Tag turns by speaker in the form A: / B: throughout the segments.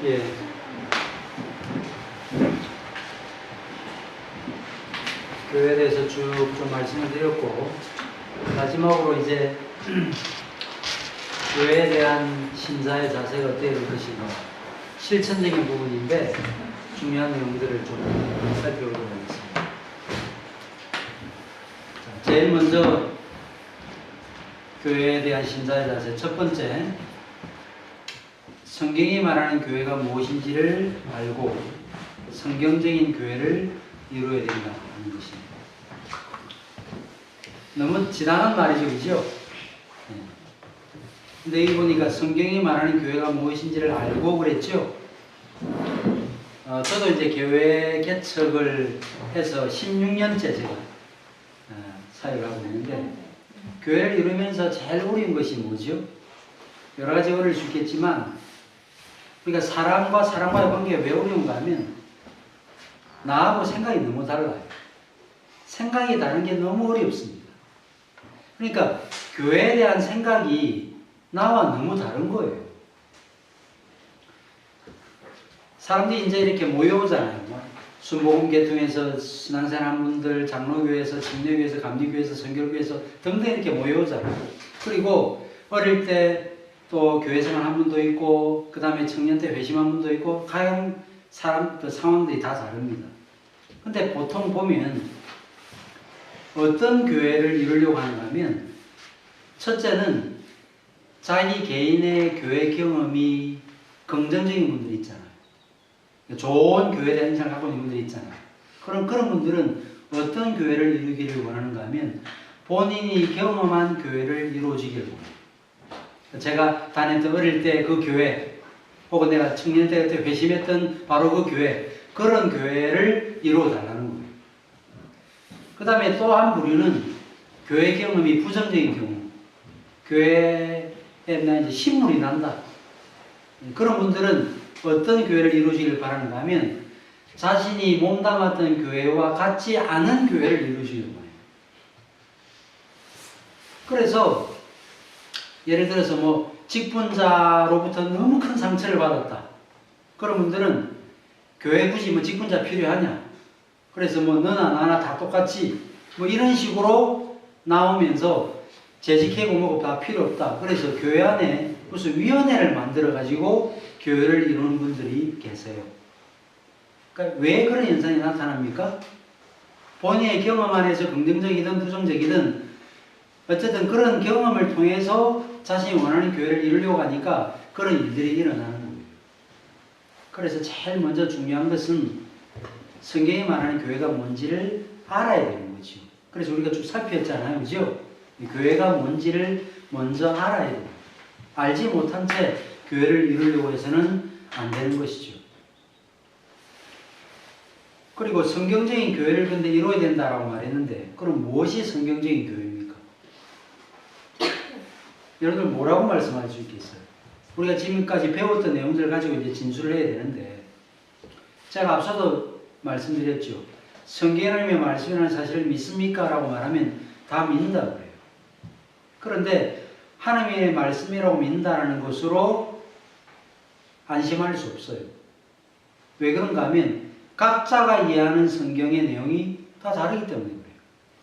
A: 예. 교회에 대해서 쭉 좀 말씀을 드렸고, 마지막으로 이제 교회에 대한 신자의 자세가 어때야 될 것인가, 실천적인 부분인데 중요한 내용들을 좀 살펴보도록 하겠습니다. 자, 제일 먼저 교회에 대한 신자의 자세, 첫 번째, 성경이 말하는 교회가 무엇인지를 알고 성경적인 교회를 이루어야 된다는 것입니다. 너무 지나간 말이죠, 그죠? 네. 근데 여기 보니까 성경이 말하는 교회가 무엇인지를 알고 그랬죠? 저도 이제 교회 개척을 해서 16년째 제가 사역을 하고 있는데, 교회를 이루면서 제일 어려운 것이 뭐죠? 여러 가지 어려울 수 있겠지만, 그러니까 사람과의 관계가 왜 어려운가 하면 나하고 생각이 너무 달라요. 생각이 다른 게 너무 어렵습니다. 그러니까 교회에 대한 생각이 나와 너무 다른 거예요. 사람들이 이제 이렇게 모여오잖아요. 순복음 계통에서 신앙생활 분들, 장로교회에서, 침례교회에서, 감리교회에서, 선결교회에서 등등 이렇게 모여오잖아요. 그리고 어릴 때 또 교회생활 한 분도 있고, 그 다음에 청년 때 회심한 분도 있고, 가령 상황들이 다 다릅니다. 근데 보통 보면 어떤 교회를 이루려고 하는가 하면, 첫째는 자기 개인의 교회 경험이 긍정적인 분들이 있잖아요. 좋은 교회에 대한 인상을 갖고 있는 분들이 있잖아요. 그런 분들은 어떤 교회를 이루기를 원하는가 하면 본인이 경험한 교회를 이루어지기를 원해요. 제가 다녔던 어릴 때 그 교회, 혹은 내가 청년 때 회심했던 바로 그 교회, 그런 교회를 이루어 달라는 거예요. 그 다음에 또 한 부류는 교회 경험이 부정적인 경우, 교회에 이제 신물이 난다. 그런 분들은 어떤 교회를 이루어지기를 바라는가 하면 자신이 몸담았던 교회와 같지 않은 교회를 이루어지기를 원해요. 그래서 예를 들어서 직분자로부터 너무 큰 상처를 받았다. 그런 분들은 교회 굳이 직분자 필요하냐? 그래서 너나 나나 다 똑같지? 이런 식으로 나오면서 재직하고 뭐고 다 필요 없다. 그래서 교회 안에 무슨 위원회를 만들어가지고 교회를 이루는 분들이 계세요. 그러니까 왜 그런 현상이 나타납니까? 본인의 경험 안에서 긍정적이든 부정적이든 어쨌든 그런 경험을 통해서 자신이 원하는 교회를 이루려고 하니까 그런 일들이 일어나는 거예요. 그래서 제일 먼저 중요한 것은 성경이 말하는 교회가 뭔지를 알아야 되는 거죠. 그래서 우리가 쭉 살폈잖아요. 그죠? 교회가 뭔지를 먼저 알아야 돼요. 알지 못한 채 교회를 이루려고 해서는 안 되는 것이죠. 그리고 성경적인 교회를 근데 이루어야 된다라고 말했는데, 그럼 무엇이 성경적인 교회입니까? 여러분들 뭐라고 말씀할 수 있겠어요? 우리가 지금까지 배웠던 내용들을 가지고 이제 진술을 해야 되는데, 제가 앞서도 말씀드렸죠. 성경에 하나님의 말씀이라는 사실을 믿습니까? 라고 말하면 다 믿는다고 그래요. 그런데 하나님의 말씀이라고 믿는다는 것으로 안심할 수 없어요. 왜 그런가 하면 각자가 이해하는 성경의 내용이 다 다르기 때문에 그래요.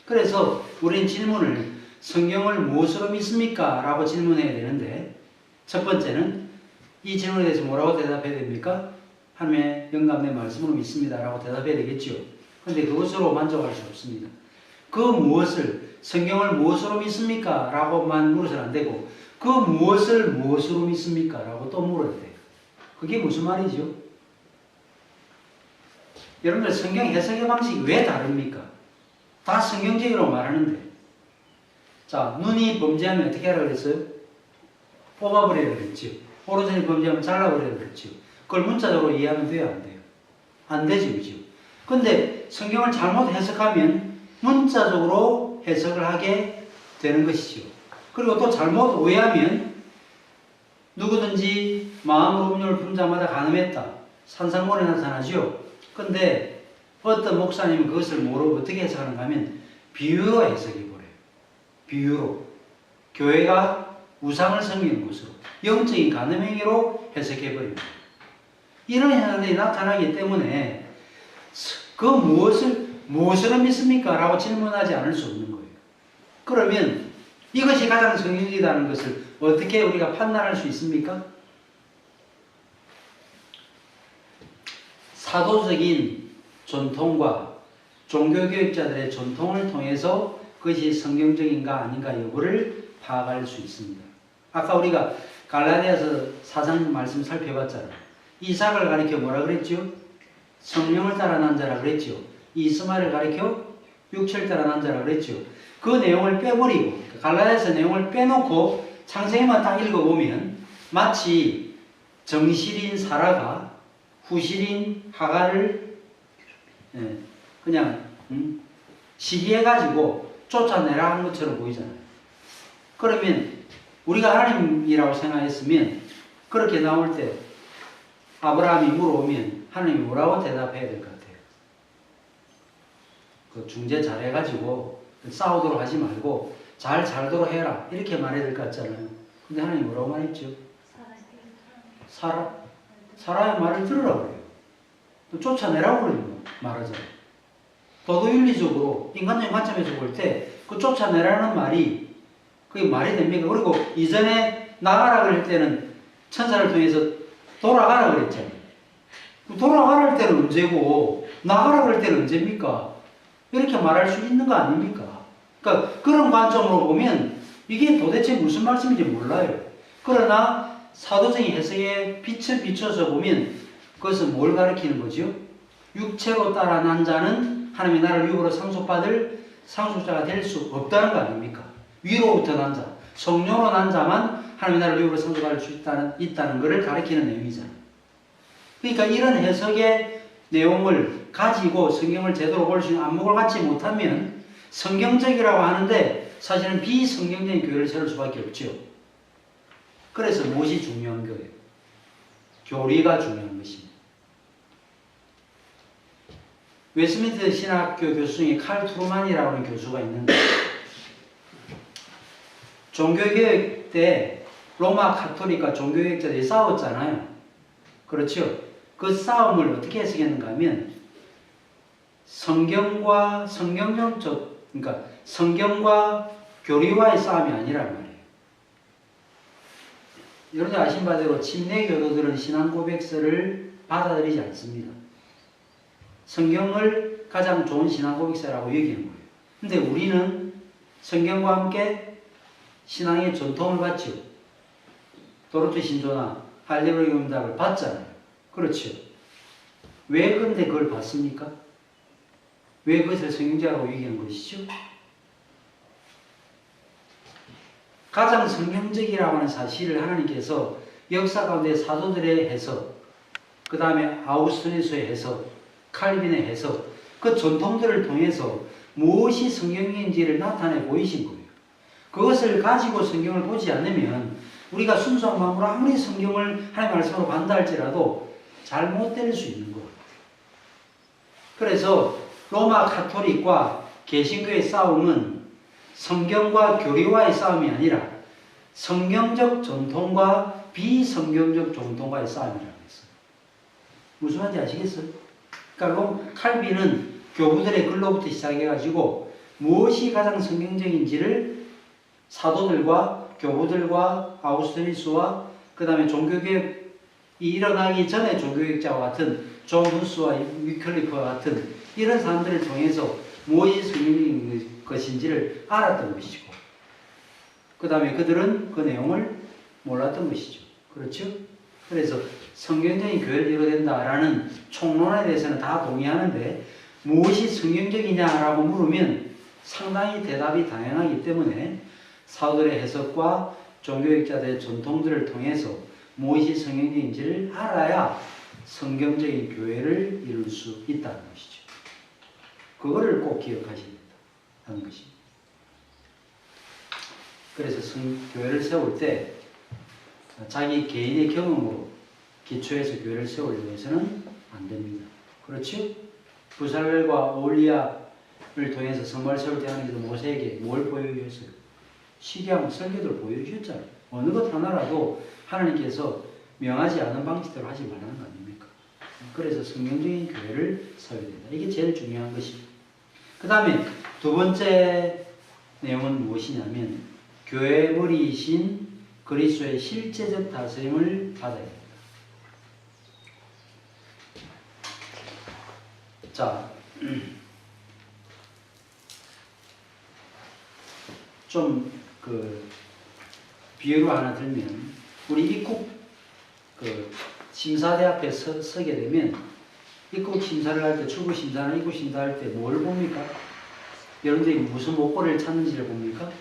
A: 그래서 우리는 질문을 성경을 무엇으로 믿습니까? 라고 질문해야 되는데, 첫 번째는 이 질문에 대해서 뭐라고 대답해야 됩니까? 하나님의 영감된 말씀으로 믿습니다. 라고 대답해야 되겠죠. 그런데 그것으로 만족할 수 없습니다. 그 무엇을, 성경을 무엇으로 믿습니까? 라고만 물어서는 안 되고, 그 무엇을 무엇으로 믿습니까? 라고 또 물어야 돼요. 그게 무슨 말이죠? 여러분들 성경 해석의 방식이 왜 다릅니까? 다 성경적으로 말하는데, 자, 눈이 범죄하면 어떻게 하라고 그랬어요? 뽑아버리라고 그랬죠. 오른손이 범죄하면 잘라버리라고 그랬죠. 그걸 문자적으로 이해하면 돼요, 안 돼요? 안 되죠, 그죠? 근데 성경을 잘못 해석하면 문자적으로 해석을 하게 되는 것이죠. 그리고 또 잘못 오해하면 누구든지 마음으로 음료를 푼 자마다 간음했다. 산상모에 나타나죠. 근데 어떤 목사님은 그것을 모르고 어떻게 해석하는가 하면 비유로 해석해버려요. 비유로. 교회가 우상을 섬기는 것으로 영적인 간음행위로 해석해버립니다. 이런 현상들이 나타나기 때문에 그 무엇으로 믿습니까? 라고 질문하지 않을 수 없는 거예요. 그러면 이것이 가장 성경적이라는 것을 어떻게 우리가 판단할 수 있습니까? 사도적인 전통과 종교교육자들의 전통을 통해서 그것이 성경적인가 아닌가 여부를 파악할 수 있습니다. 아까 우리가 갈라디아서 4장 말씀 살펴봤잖아요. 이삭을 가리켜 뭐라 그랬죠? 성령을 따라 난 자라 그랬죠. 이스마엘을 가리켜 육체를 따라 난 자라 그랬죠. 그 내용을 빼버리고 갈라디아서 내용을 빼놓고 창세기만 딱 읽어보면 마치 정실인 사라가 후실인 하갈을 그냥 시기해가지고 쫓아내라 하는 것처럼 보이잖아요. 그러면 우리가 하나님이라고 생각했으면 그렇게 나올 때 아브라함이 물어오면 하나님이 뭐라고 대답해야 될 것 같아요? 그 중재 잘해가지고 싸우도록 하지 말고 잘 살도록 해라 이렇게 말해야 될 것 같잖아요. 근데 하나님이 뭐라고 말했죠? 사라의 말을 들으라고 그래요. 또 쫓아내라고 그러는 말하잖아요. 도덕윤리적으로 인간적인 관점에서 볼 때 그 쫓아내라는 말이 그게 말이 됩니까? 그리고 이전에 나가라 그럴 때는 천사를 통해서 돌아가라 그랬잖아요. 돌아가라 할 때는 언제고 나가라 그럴 때는 언제입니까? 이렇게 말할 수 있는 거 아닙니까? 그러니까 그런 관점으로 보면 이게 도대체 무슨 말씀인지 몰라요. 그러나 사도적인 해석에 빛을 비춰서 보면 그것은 뭘 가리키는 거죠? 육체로 따라 난 자는 하나님의 나라를 육으로 상속받을 상속자가 될 수 없다는 거 아닙니까? 위로부터 난 자, 성령으로 난 자만 하나님의 나라를 육으로 상속받을 수 있다는 것을 가리키는 내용이잖아요. 그러니까 이런 해석의 내용을 가지고 성경을 제대로 볼 수 있는 안목을 갖지 못하면 성경적이라고 하는데 사실은 비성경적인 교회를 세울 수밖에 없죠. 그래서 무엇이 중요한 거예요? 교리가 중요한 것입니다. 웨스트민스터 신학교 교수 중에 칼 트루만이라고 하는 교수가 있는데 종교개혁 때 로마 카톨릭과 종교개혁자들이 싸웠잖아요. 그렇죠? 그 싸움을 어떻게 해석했는가 하면 성경과 그러니까 성경과 교리와의 싸움이 아니란 말이에요. 여러분들 아신 바대로 침례 교도들은 신앙 고백서를 받아들이지 않습니다. 성경을 가장 좋은 신앙 고백서라고 여기는 거예요. 근데 우리는 성경과 함께 신앙의 전통을 받죠. 도르트 신조나 할레루야 음답을 받잖아요. 그렇죠. 왜 근데 그걸 받습니까? 왜 그것을 성경자라고 얘기하는 것이죠? 가장 성경적이라고 하는 사실을 하나님께서 역사 가운데 사도들의 해석, 그 다음에 아우구스티누스의 해석, 칼빈의 해석, 그 전통들을 통해서 무엇이 성경인지를 나타내 보이신 거예요. 그것을 가지고 성경을 보지 않으면 우리가 순수한 마음으로 아무리 성경을 하나님의 말씀으로 반다 할지라도 잘못될 수 있는 거예요. 그래서 로마 카톨릭과 개신교의 싸움은 성경과 교리와의 싸움이 아니라 성경적 전통과 비성경적 전통과의 싸움이라고 했어요. 무슨 말인지 아시겠어요? 그러니까 칼빈은 교부들의 글로부터 시작해가지고 무엇이 가장 성경적인지를 사도들과 교부들과 아우구스티누스와 그 다음에 종교개혁이 일어나기 전에 종교개혁자와 같은 존 후스와 위클리프와 같은 이런 사람들을 통해서 무엇이 성경적인 것인지를 알았던 것이고 그 다음에 그들은 그 내용을 몰랐던 것이죠. 그렇죠? 그래서 성경적인 교회를 이뤄야 된다라는 총론에 대해서는 다 동의하는데 무엇이 성경적이냐라고 물으면 상당히 대답이 다양하기 때문에 사도들의 해석과 종교학자들의 전통들을 통해서 무엇이 성경적인지를 알아야 성경적인 교회를 이룰 수 있다는 것이죠. 그거를 꼭 기억하셔야 된다는 것입니다. 그래서 교회를 세울 때 자기 개인의 경험으로 기초해서 교회를 세우려고 해서는 안 됩니다. 그렇죠? 부살렐과 올리압을 통해서 성막을 세울 때 하나님께서 모세에게 뭘 보여주셨어요? 시기하고 설계도를 보여주셨잖아요. 어느 것 하나라도 하나님께서 명하지 않은 방식대로 하지 말라는 거 아닙니까? 그래서 성경적인 교회를 세워야 된다. 이게 제일 중요한 것입니다. 그 다음에 두 번째 내용은 무엇이냐면 교회의 머리이신 그리스도의 실제적 다스림을 받아야 됩니다. 자, 좀 비유로 하나 들면 우리 입국 심사대 앞에 서게 되면 입국 심사를 할 때, 출국 심사나 입국 심사할 때 뭘 봅니까? 여러분들이 무슨 목걸이를 찾는지를 봅니까?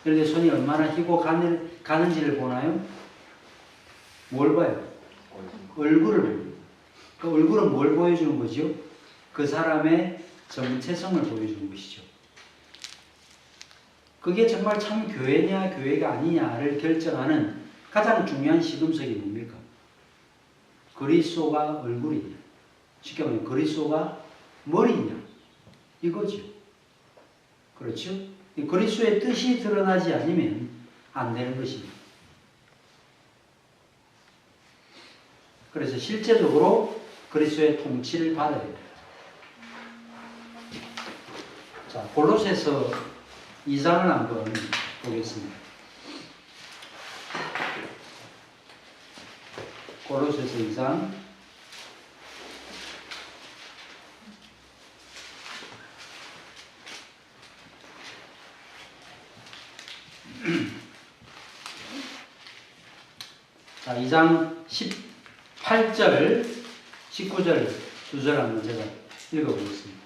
A: 여러분들 손이 얼마나 휘고 가는지를 보나요? 뭘 봐요? 얼굴을 봅니다. 그 얼굴은 뭘 보여주는 거죠? 그 사람의 정체성을 보여주는 것이죠. 그게 정말 참 교회냐 교회가 아니냐를 결정하는 가장 중요한 시금석이 뭡니까? 그리스도가 얼굴이냐, 쉽게 말하면 그리스도가 머리냐, 이거죠. 그렇죠? 그리스도의 뜻이 드러나지 않으면 안 되는 것입니다. 그래서 실제적으로 그리스도의 통치를 받아야 돼요. 자, 골로새서 2장을 한번 보겠습니다. 골로새서 2장 2장 18절, 19절, 2절 한번 제가 읽어보겠습니다.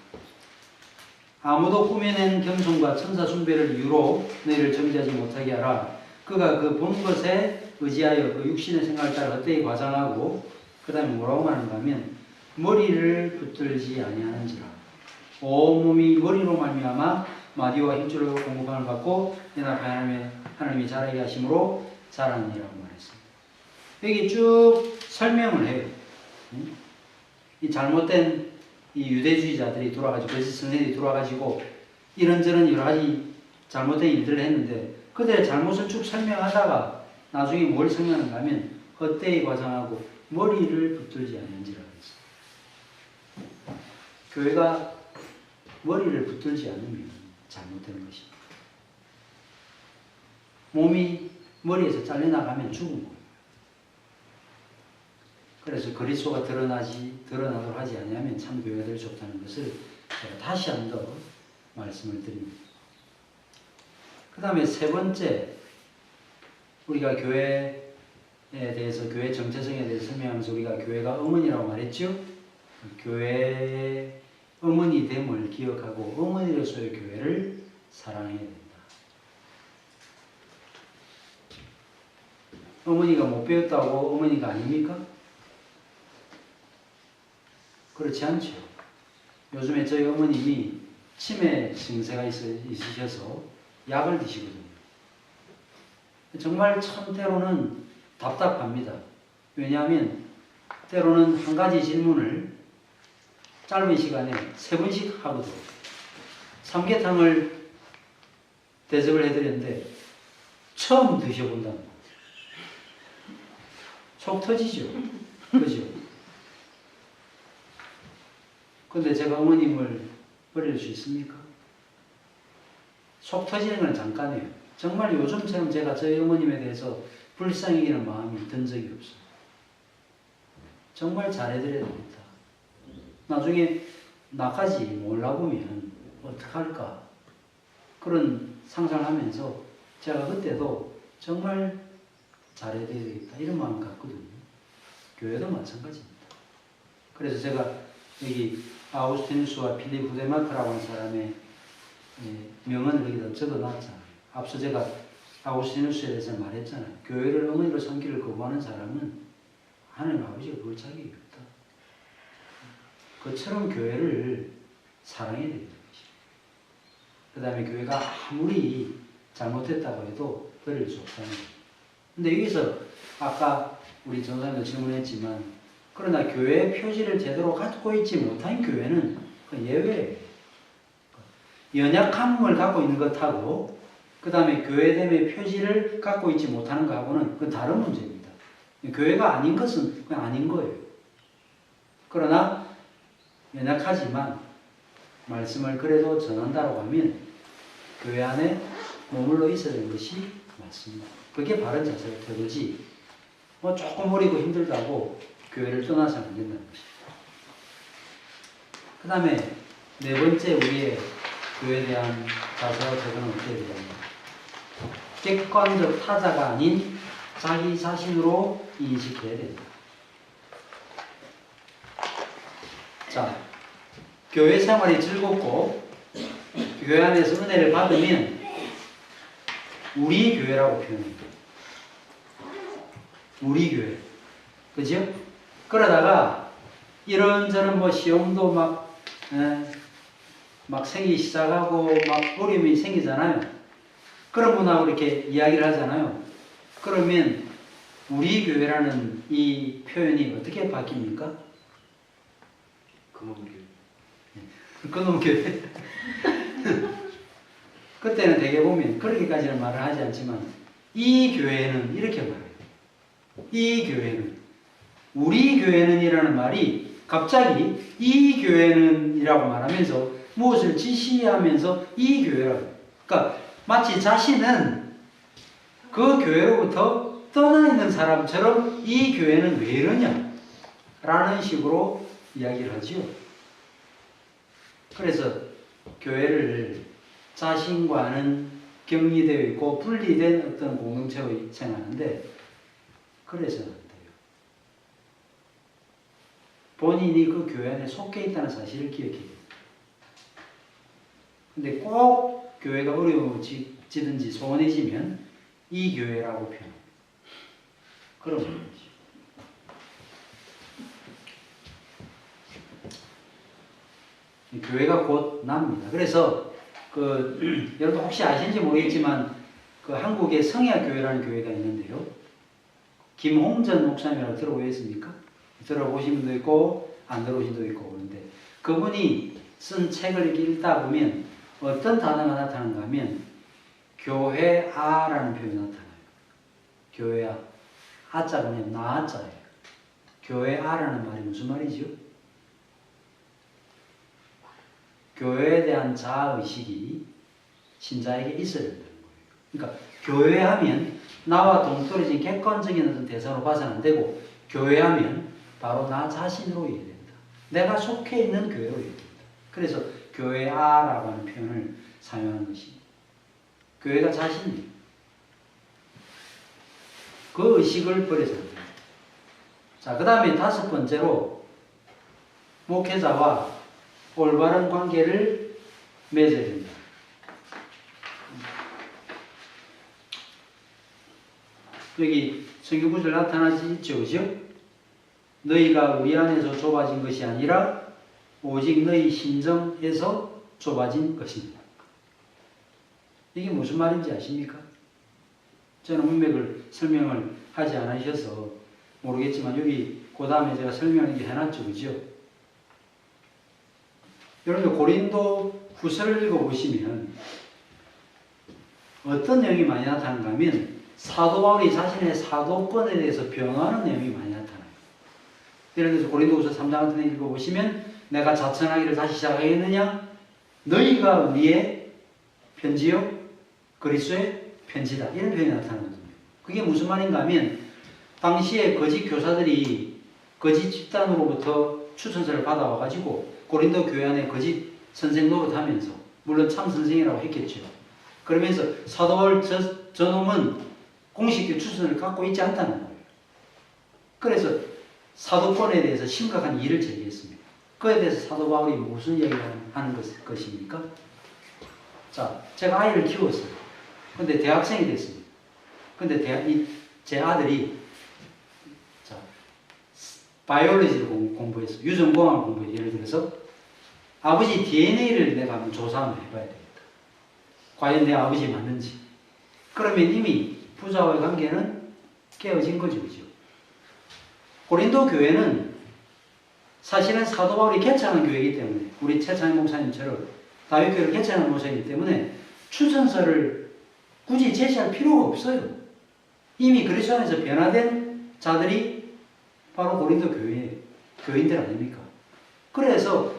A: 아무도 꾸며낸 겸손과 천사 숭배를 이유로 너희를 정죄하지 못하게 하라. 그가 그 본 것에 의지하여 그 육신의 생각을 따라 헛되이 과장하고, 그 다음에 뭐라고 말하는가 하면 머리를 붙들지 아니하는지라. 온 몸이 머리로 말미암아 마디와 힘줄로 공급함을 받고 연합하여 하나님이 자라게 하심으로 자라느니라고 말했습니다. 여기 쭉 설명을 해요. 이 잘못된 이 유대주의자들이 돌아가지고, 거짓 선생들이 돌아가지고 이런저런 여러 가지 잘못된 일들을 했는데, 그들의 잘못을 쭉 설명하다가 나중에 뭘 설명하는가 하면 헛되이 과장하고 머리를 붙들지 않는지라고 했어요. 교회가 머리를 붙들지 않으면 잘못된 것입니다. 몸이 머리에서 잘려나가면 죽은 거예요. 그래서 그리스도가 드러나도록 하지 않으면 참 교회가 될 수 없다는 것을 제가 다시 한 번 더 말씀을 드립니다. 그 다음에 세 번째, 우리가 교회에 대해서, 교회 정체성에 대해서 설명하면서 우리가 교회가 어머니라고 말했죠? 교회의 어머니 됨을 기억하고 어머니로서의 교회를 사랑해야 된다. 어머니가 못 배웠다고 어머니가 아닙니까? 그렇지 않죠. 요즘에 저희 어머님이 치매 증세가 있으셔서 약을 드시거든요. 정말 참 때로는 답답합니다. 왜냐하면 때로는 한 가지 질문을 짧은 시간에 3번씩 하거든요. 삼계탕을 대접을 해드렸는데 처음 드셔본다는 거예요. 속 터지죠. 그죠? 근데 제가 어머님을 버릴 수 있습니까? 속 터지는 건 잠깐이에요. 정말 요즘처럼 제가 저희 어머님에 대해서 불쌍히 여기는 마음이 든 적이 없어요. 정말 잘해드려야 됩니다. 나중에 나까지 몰라보면 어떡할까? 그런 상상을 하면서 제가 그때도 정말 잘해드려야 되겠다, 이런 마음 갖거든요. 교회도 마찬가지입니다. 그래서 제가 여기 아우스티누스와 필립 후데마크라고 하는 사람의 명언을 여기다 적어놨잖아요. 앞서 제가 아우스티누스에 대해서 말했잖아요. 교회를 어머니로 삼기를 거부하는 사람은 하나님 아버지가 볼 자격이 없다. 그처럼 교회를 사랑해야 되는 것이죠. 그 다음에 교회가 아무리 잘못했다고 해도 버릴 수 없다는 거예요. 근데 여기서 아까 우리 전사님도 질문했지만, 그러나 교회의 표지를 제대로 갖고 있지 못한 교회는 그 예외예요. 연약함을 갖고 있는 것하고 그 다음에 교회됨의 표지를 갖고 있지 못하는 것하고는 그건 다른 문제입니다. 교회가 아닌 것은 그냥 아닌 거예요. 그러나 연약하지만 말씀을 그래도 전한다고 하면 교회 안에 머물러 있어야 되는 것이 맞습니다. 그게 바른 자세가 되지 뭐 조금 어리고 힘들다고 교회를 떠나서는 안 된다는 것입니다. 그 다음에 네 번째 우리의 교회에 대한 자세와 태도는 어떻게 되냐면 객관적 타자가 아닌 자기 자신으로 인식해야 된다. 자, 교회 생활이 즐겁고 교회 안에서 은혜를 받으면 우리 교회라고 표현합니다. 우리 교회. 그죠? 그러다가 이런저런 뭐 시험도 막 생기기 시작하고 막 어려움이 생기잖아요. 그런 분하고 이렇게 이야기를 하잖아요. 그러면 우리 교회라는 이 표현이 어떻게 바뀝니까?
B: 그놈 교회.
A: 그놈 교회. 그때는 대개 보면 그렇게까지는 말을 하지 않지만 이 교회는 이렇게 말해요. 이 교회는 우리 교회는 이라는 말이 갑자기 이 교회는 이라고 말하면서 무엇을 지시하면서 이 교회라고. 그러니까 마치 자신은 그 교회로부터 떠나 있는 사람처럼 이 교회는 왜 이러냐 라는 식으로 이야기를 하지요. 그래서 교회를 자신과는 격리되어 있고 분리된 어떤 공동체로 생각하는데 그래서는 안 돼요. 본인이 그 교회 안에 속해 있다는 사실을 기억해야 돼요. 근데 꼭 교회가 어려워지든지 소원해지면 이 교회라고 표현합니다. 그런 거죠. 교회가 곧 납니다. 그래서 여러분 혹시 아시는지 모르겠지만 그 한국에 성야교회라는 교회가 있는데요. 김홍전 목사님이라고 들어보셨습니까? 들어보신 분도 있고 안 들어보신 분도 있고 그런데 그분이 쓴 책을 이렇게 읽다 보면 어떤 단어가 나타나는가 하면 교회아라는 표현이 나타나요. 교회아. 아자가 그냥 나아자예요. 교회아라는 말이 무슨 말이죠? 교회에 대한 자아의식이 신자에게 있어야 된다는 거예요. 그러니까 교회하면 나와 동떨어진 객관적인 어떤 대상으로 봐서는 안 되고 교회하면 바로 나 자신으로 이해됩니다. 내가 속해 있는 교회로 이해됩니다. 그래서 교회아라고 하는 표현을 사용하는 것입니다. 교회가 자신이에요. 그 의식을 버려서 안 됩니다. 자, 그 다음에 다섯 번째로 목회자와 올바른 관계를 맺어야 됩니다. 여기 성경 구절 나타나지 있죠, 그죠? 너희가 의 안에서 좁아진 것이 아니라 오직 너희 심정에서 좁아진 것입니다. 이게 무슨 말인지 아십니까? 저는 문맥을 설명을 하지 않으셔서 모르겠지만 여기 그 다음에 제가 설명을 해놨죠, 그죠? 여러분 고린도 후서를 읽어보시면 어떤 내용이 많이 나타나는가 하면 사도 바울이 자신의 사도권에 대해서 변호하는 내용이 많이 나타나요. 예를 들어서 고린도후서 3장 같은 데 읽어보시면 내가 자천하기를 다시 시작하겠느냐? 너희가 우리의 편지요? 그리스도의 편지다. 이런 표현이 나타나거든요. 그게 무슨 말인가 하면 당시에 거짓 교사들이 거짓 집단으로부터 추천서를 받아와가지고 고린도 교회 안에 거짓 선생 노릇하면서 물론 참 선생이라고 했겠죠. 그러면서 사도 바울 저놈은 공식 추천을 갖고 있지 않다는 거예요. 그래서 사도권에 대해서 심각한 이의를 제기했습니다. 그에 대해서 사도 바울이 무슨 이야기를 하는 것입니까? 자, 제가 아이를 키웠어요. 근데 대학생이 됐습니다. 근데 제 아들이 자, 바이올로지를 공부했어요. 유전공학을 공부해요. 예를 들어서 아버지 DNA를 내가 한번 조사 한번 해봐야 되겠다. 과연 내 아버지 맞는지. 그러면 이미 부자와의 관계는 깨어진 거죠. 그죠? 고린도 교회는 사실은 사도 바울이 개창한 교회이기 때문에 우리 최창희 목사님처럼 다윗교회를 개창한 목사이기 때문에 추천서를 굳이 제시할 필요가 없어요. 이미 그리스도 안에서 변화된 자들이 바로 고린도 교회의 교인들 아닙니까? 그래서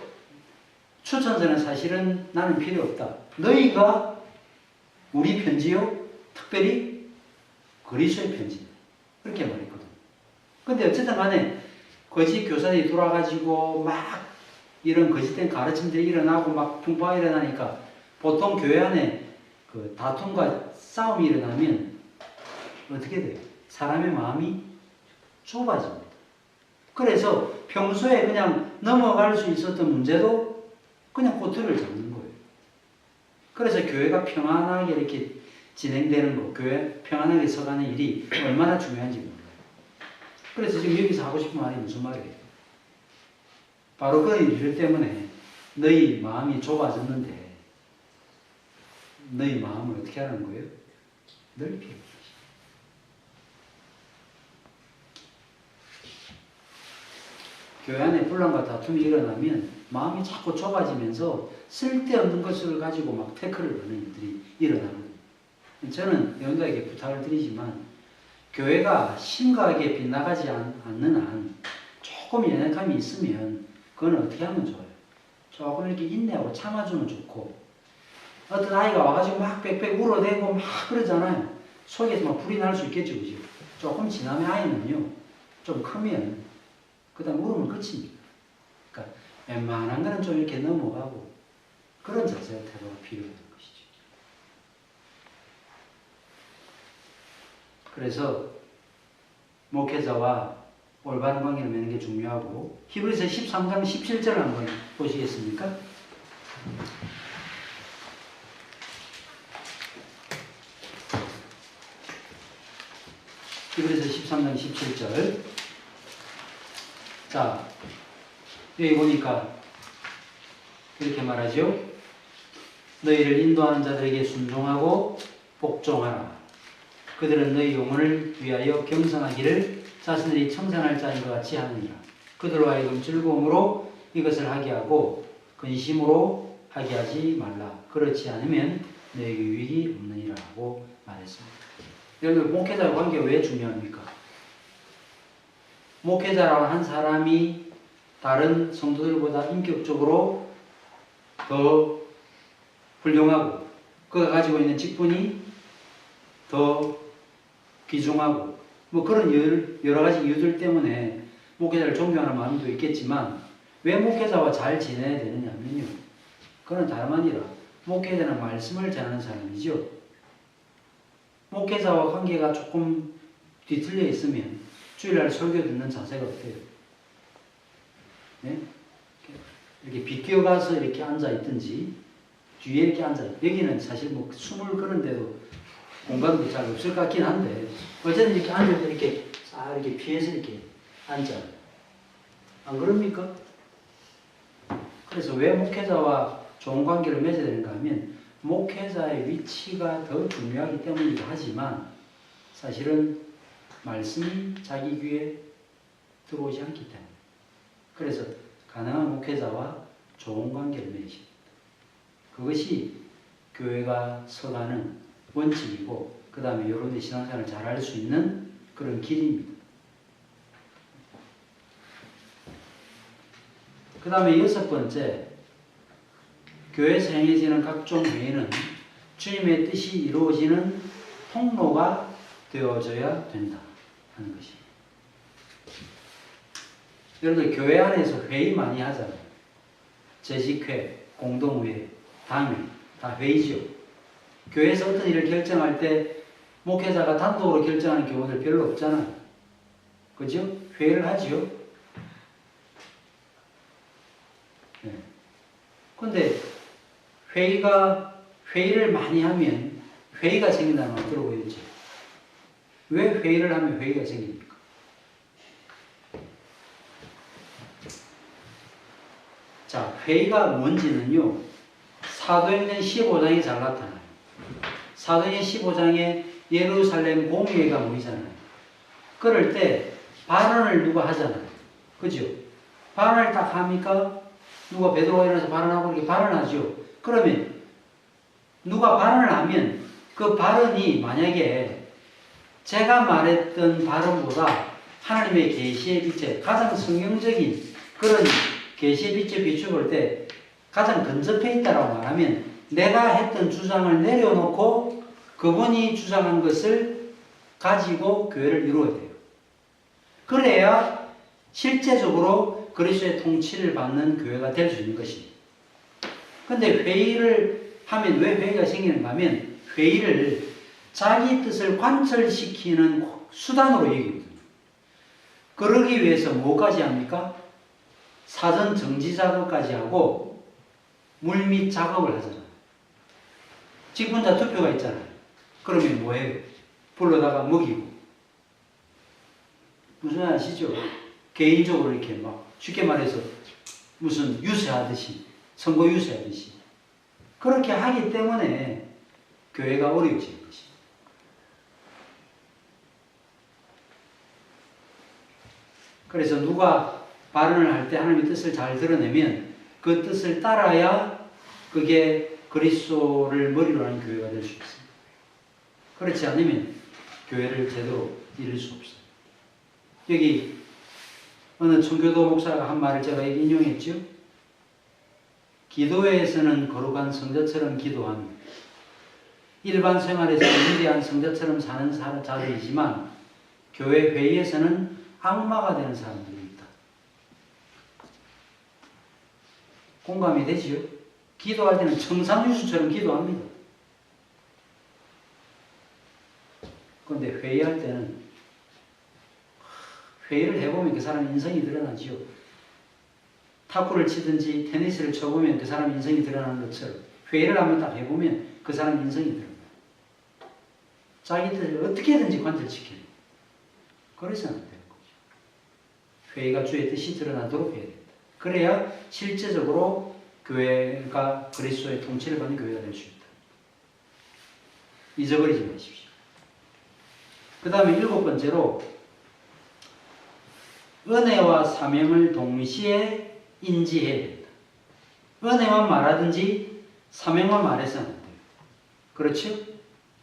A: 추천서는 사실은 나는 필요 없다. 너희가 우리 편지요? 특별히 그리스도의 편지다. 그렇게 말했거든. 근데 어쨌든 간에 거짓 교사들이 돌아가지고 막 이런 거짓된 가르침들이 일어나고 막 풍파가 일어나니까 보통 교회 안에 그 다툼과 싸움이 일어나면 어떻게 돼요? 사람의 마음이 좁아집니다. 그래서 평소에 그냥 넘어갈 수 있었던 문제도 그냥 꼬투리를 잡는 거예요. 그래서 교회가 평안하게 이렇게 진행되는 거, 교회 평안하게 서가는 일이 얼마나 중요한지 몰라요. 그래서 지금 여기서 하고 싶은 말이 무슨 말이에요? 바로 그 일 때문에 너희 마음이 좁아졌는데 너희 마음을 어떻게 하는 거예요? 넓히는 것이. 교회 안에 분란과 다툼이 일어나면 마음이 자꾸 좁아지면서 쓸데없는 것을 가지고 막 태클을 거는 일들이 일어나거든요. 저는 여러분들에게 부탁을 드리지만 교회가 심각하게 빗나가지 않는 한 조금 연약함이 있으면 그건 어떻게 하면 좋아요? 조금 이렇게 인내하고 참아주면 좋고 어떤 아이가 와가지고 막 빽빽 울어대고 막 그러잖아요. 속에서 막 불이 날 수 있겠죠, 그죠? 조금 지나면 아이는요, 좀 크면 그 다음 울음을 그칩니다. 그러니까 웬만한 거는 좀 이렇게 넘어가고 그런 자세와 태도가 필요한 것이죠. 그래서 목회자와 올바른 관계를 맺는 게 중요하고 히브리서 13장 17절을 한번 보시겠습니까? 히브리서 13장 17절. 자, 여기 보니까 이렇게 말하죠. 너희를 인도하는 자들에게 순종하고 복종하라. 그들은 너희 영혼을 위하여 겸손하기를 자신들이 청산할 자인 것 같이 하느니라. 그들로 하여금 즐거움으로 이것을 하게 하고 근심으로 하게 하지 말라. 그렇지 않으면 너에게 유익이 없느니라 고 말했습니다. 여러분, 목회자와 관계가 왜 중요합니까? 목회자라고 한 사람이 다른 성도들보다 인격적으로 더 훌륭하고 그가 가지고 있는 직분이 더 귀중하고 뭐 그런 여러 가지 이유들 때문에 목회자를 존경하는 마음도 있겠지만 왜 목회자와 잘 지내야 되느냐면요. 그건 다름 아니라 목회자는 말씀을 전하는 사람이죠. 목회자와 관계가 조금 뒤틀려 있으면 주일날 설교 듣는 자세가 어때요? 네? 이렇게 비껴가서 이렇게 앉아있든지 뒤에 이렇게 앉아있 여기는 사실 뭐 숨을 그런데도 공간도 잘 없을 것 같긴 한데 어쨌든 이렇게 앉을 때 이렇게 싹 이렇게 피해서 이렇게 앉아요. 안 그럽니까? 그래서 왜 목회자와 좋은 관계를 맺어야 되는가 하면 목회자의 위치가 더 중요하기 때문이기도 하지만 사실은 말씀이 자기 귀에 들어오지 않기 때문에 그래서 가능한 목회자와 좋은 관계를 맺으십니다. 그것이 교회가 서가는 원칙이고 그 다음에 여러분의 신앙생활을 잘할 수 있는 그런 길입니다. 그 다음에 6번째, 교회에서 행해지는 각종 회의는 주님의 뜻이 이루어지는 통로가 되어져야 된다 하는 것입니다. 여러분들 교회 안에서 회의 많이 하잖아요. 재직회, 공동회, 당회 다 회의죠. 교회에서 어떤 일을 결정할 때 목회자가 단독으로 결정하는 경우들 별로 없잖아요. 그죠? 회의를 하죠. 네. 근데 회의를 많이 하면 회의가 생긴다는 말 들어보셨죠? 왜 회의를 하면 회의가 생깁니까? 자, 회의가 뭔지는요, 사도행전 15장에 잘 나타나요. 사도행전 15장에 예루살렘 공회가 모이잖아요. 그럴 때 발언을 누가 하잖아요. 그죠? 발언을 딱 합니까? 누가 베드로가 일어나서 발언하고 이렇게 발언하죠. 그러면 누가 발언을 하면 그 발언이 만약에 제가 말했던 발언보다 하나님의 계시의 빛에 가장 성경적인 그런 계시의 빛에 비추볼 때 가장 근접해 있다라고 말하면 내가 했던 주장을 내려놓고 그분이 주장한 것을 가지고 교회를 이루어야 돼요. 그래야 실제적으로 그리스도의 통치를 받는 교회가 될 수 있는 것입니다. 근데 회의를 하면 왜 회의가 생기는가 하면 회의를 자기 뜻을 관철시키는 수단으로 여기거든요. 그러기 위해서 뭐까지 합니까? 사전 정지 작업까지 하고 물밑 작업을 하잖아요. 직분자 투표가 있잖아요. 그러면 뭐해요? 불러다가 먹이고. 무슨 말 아시죠? 개인적으로 이렇게 막 쉽게 말해서 무슨 유세하듯이 선거 유세하듯이 그렇게 하기 때문에 교회가 어려워지는 것입니다. 그래서 누가 발언을 할 때 하나님의 뜻을 잘 드러내면 그 뜻을 따라야 그게 그리스도를 머리로 하는 교회가 될 수 있습니다. 그렇지 않으면 교회를 제대로 이룰 수 없어요. 여기 어느 청교도 목사가 한 말을 제가 인용했죠. 기도회에서는 거룩한 성자처럼 기도하며 일반 생활에서는 위대한 성자처럼 사는 자들이지만 교회 회의에서는 악마가 되는 사람들이 있다. 공감이 되지요? 기도할 때는 청산유수처럼 기도합니다. 그런데 회의할 때는 회의를 해보면 그 사람 인성이 드러나지요. 탁구를 치든지 테니스를 쳐보면 그 사람 인성이 드러나는 것처럼 회의를 한번 딱 해보면 그 사람 인성이 드러나요. 자기 뜻을 어떻게든지 관철시켜요. 그래서는 안 되는 거죠. 회의가 주의 뜻이 드러나도록 해야 됩니다. 그래야 실제적으로 교회가 그리스도의 통치를 받는 교회가 될 수 있다. 잊어버리지 마십시오. 그 다음에 7번째로 은혜와 사명을 동시에 인지해야 된다. 은혜만 말하든지 사명만 말해서는 안 돼요. 그렇죠?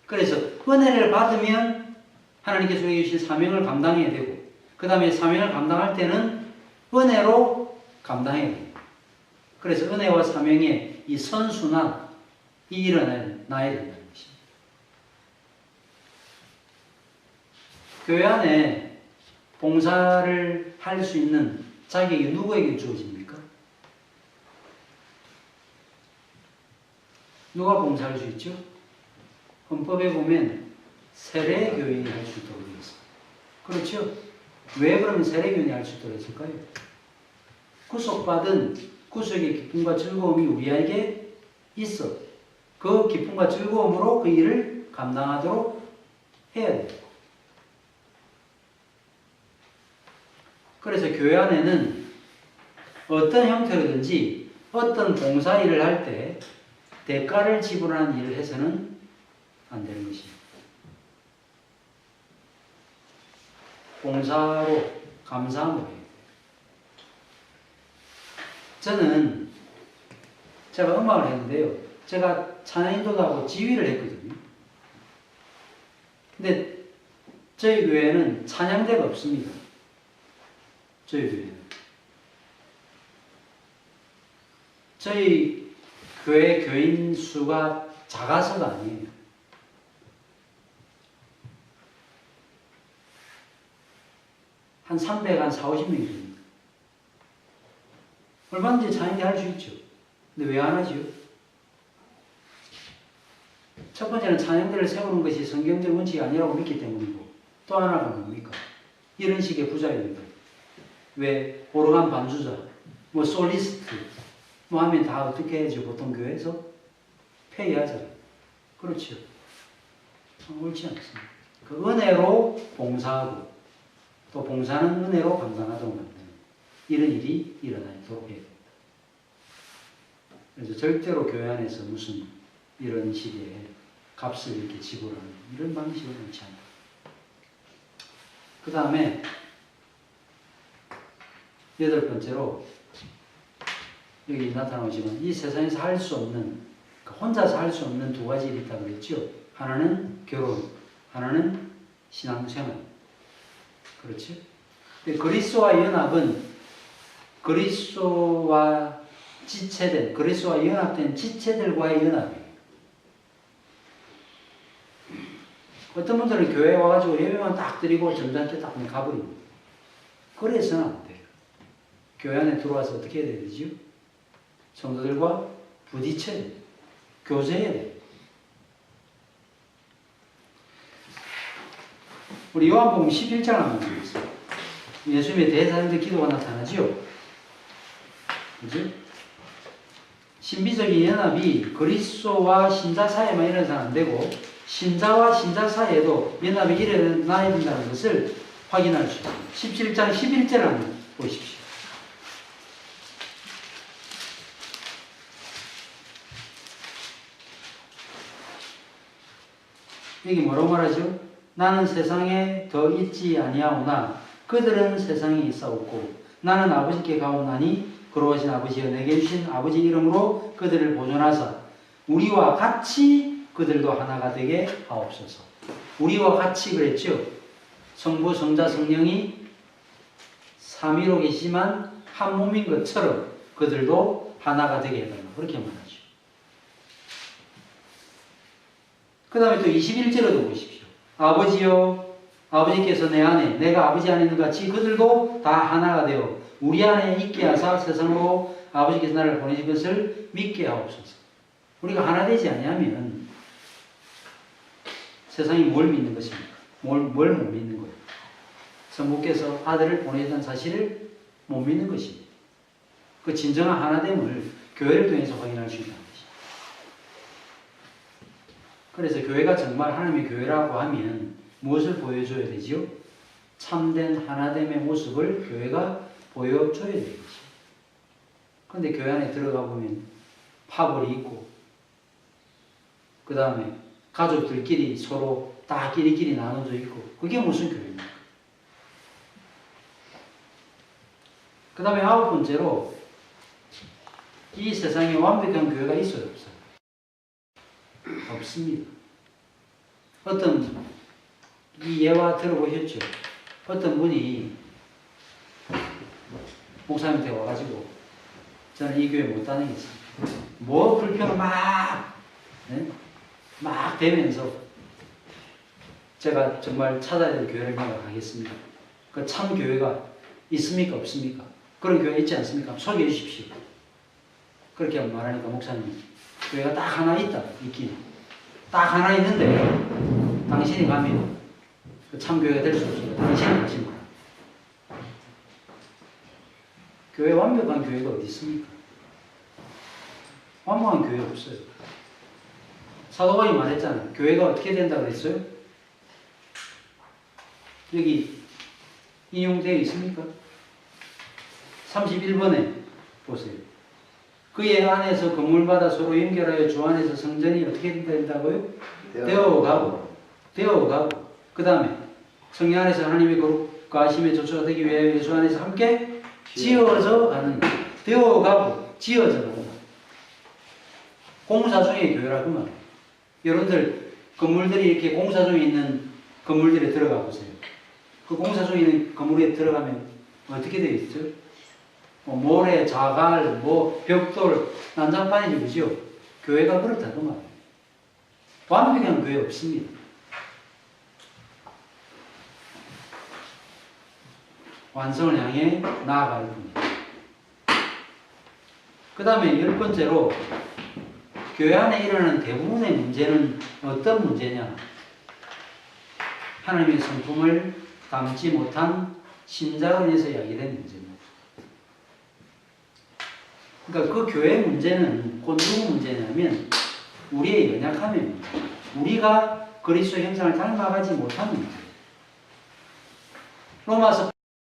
A: 그래서 은혜를 받으면 하나님께서 우리에게 주신 사명을 감당해야 되고 그 다음에 사명을 감당할 때는 은혜로 감당해야 돼요. 그래서 은혜와 사명의 이 선순환이 일어나야 된다는 것입니다. 교회 안에 봉사를 할 수 있는 자격이 누구에게 주어집니까? 누가 봉사할 수 있죠? 헌법에 보면 세례교인이 할 수 있도록 되어 있습니다. 그렇죠? 왜 그러면 세례교인이 할 수 있도록 했을까요? 구속받은 구속의 기쁨과 즐거움이 우리에게 있어. 그 기쁨과 즐거움으로 그 일을 감당하도록 해야 돼요. 그래서 교회 안에는 어떤 형태로든지 어떤 봉사 일을 할 때 대가를 지불하는 일을 해서는 안 되는 것입니다. 봉사로 감사함으로 해요. 저는 제가 음악을 했는데요. 제가 찬양 인도도 하고 지휘를 했거든요. 근데 저희 교회는 찬양대가 없습니다. 저희 교회는. 저희 교회 교인 수가 작아서가 아니에요. 한 40, 50명 됩니다. 얼마든지 찬양대 할 수 있죠. 근데 왜 안 하죠? 첫 번째는 찬양대를 세우는 것이 성경적 원칙이 아니라고 믿기 때문이고 또 하나가 뭡니까? 이런 식의 부자입니다. 왜 오르간 반주자, 뭐 솔리스트 뭐 하면 다 어떻게 해야죠? 보통 교회에서 폐위하잖아요. 그렇죠. 옳지 않습니다. 그 은혜로 봉사하고 또 봉사는 은혜로 감당하도록 만드는 이런 일이 일어나도록 해야 됩니다. 그래서 절대로 교회 안에서 무슨 이런 식의 값을 이렇게 지불하는 이런 방식은 옳지 않다. 그 다음에 8번째로 여기 나타나오지만 이 세상에서 할 수 없는 혼자서 할 수 없는 두 가지 일이 있다고 그랬죠. 하나는 결혼, 하나는 신앙생활. 그렇죠? 그리스도와 연합은 그리스도와 지체된, 그리스도와 연합된 지체들과의 연합이에요. 어떤 분들은 교회에 와가지고 예배만 딱 드리고 점잖게 딱 가버립니다. 그래서는 안 돼요. 교회 안에 들어와서 어떻게 해야 되죠? 성도들과 부딪혀야 돼요. 교제해야 돼요. 우리 요한복음 11장 한번 보겠습니다. 예수님의 대사님들 기도가 나타나지요. 그죠? 신비적인 연합이 그리스도와 신자 사이에만 일어나서는 안 되고 신자와 신자 사이에도 연합이 일어나야 된다는 것을 확인할 수 있습니다. 17장 11절을 한번 보십시오. 여기 뭐라고 말하죠? 나는 세상에 더 있지 아니하오나 그들은 세상에 있사옵고 나는 아버지께 가옵나니 그러하신 아버지여 내게 주신 아버지 이름으로 그들을 보존하사 우리와 같이 그들도 하나가 되게 하옵소서. 우리와 같이 그랬죠. 성부, 성자, 성령이 삼위로 계시지만 한 몸인 것처럼 그들도 하나가 되게 해달라. 그렇게 말하죠. 그 다음에 또 21절에도 보십시오. 아버지여, 아버지께서 내 안에, 내가 아버지 안에 있는 것 같이 그들도 다 하나가 되어 우리 안에 있게 하사 세상으로 아버지께서 나를 보내신 것을 믿게 하옵소서. 우리가 하나 되지 아니하면 세상이 뭘 믿는 것입니까? 뭘 못 믿는 거예요? 성부께서 아들을 보내셨다는 사실을 못 믿는 것입니다. 그 진정한 하나됨을 교회를 통해서 확인할 수 있다는 것입니다. 그래서 교회가 정말 하나님의 교회라고 하면 무엇을 보여줘야 되지요? 참된 하나됨의 모습을 교회가 보여줘야 되겠죠. 그런데 교회 안에 들어가 보면 파벌이 있고 그 다음에 가족들끼리 서로 다 끼리끼리 나눠져 있고 그게 무슨 교회입니까? 그 다음에 9번째로 이 세상에 완벽한 교회가 있어요? 없어요? 없습니다. 어떤 이 예화 들어보셨죠? 어떤 분이 목사님한테 와가지고 저는 이 교회 못 다니겠습니다. 뭐 불평을 막 대면서 제가 정말 찾아야 될 교회를 가겠습니다. 그 참 교회가 있습니까? 없습니까? 그런 교회 있지 않습니까? 소개해 주십시오. 그렇게 말하니까 목사님 교회가 딱 하나 있다. 있긴 딱 하나 있는데 당신이 가면 참 교회가 될 수 없습니다. 당신이 가신 거야. 교회 완벽한 교회가 어디 있습니까? 완벽한 교회 없어요. 사도바울이 말했잖아요. 교회가 어떻게 된다고 그랬어요? 여기 인용되어 있습니까? 31번에 보세요. 그의 안에서 건물마다 서로 연결하여 주 안에서 성전이 어떻게 된다고요? 되어가고 그 다음에 성령 안에서 하나님의 거룩과 하심에 조처가 되기 위하여 예수 안에서 함께 지어져 가는 되어가고 지어져 가는 공사 중의 교회라고 말해요. 여러분들 건물들이 이렇게 공사 중에 있는 건물들에 들어가 보세요. 그 공사 중에 있는 건물에 들어가면 어떻게 되어 있죠? 모래, 자갈, 벽돌, 난장판이 그죠? 교회가 그렇다고 말해요. 완벽한 교회 없습니다. 완성을 향해 나아갈 뿐입니다. 그 다음에 10번째로 교회 안에 일어나는 대부분의 문제는 어떤 문제냐? 하나님의 성품을 담지 못한 신자로 인해서 야기된 문제입니다. 그러니까 그 교회의 문제는 곧 누구 문제냐면 우리의 연약함입니다. 우리가 그리스도 형상을 닮아가지 못하는 문제예요. 로마서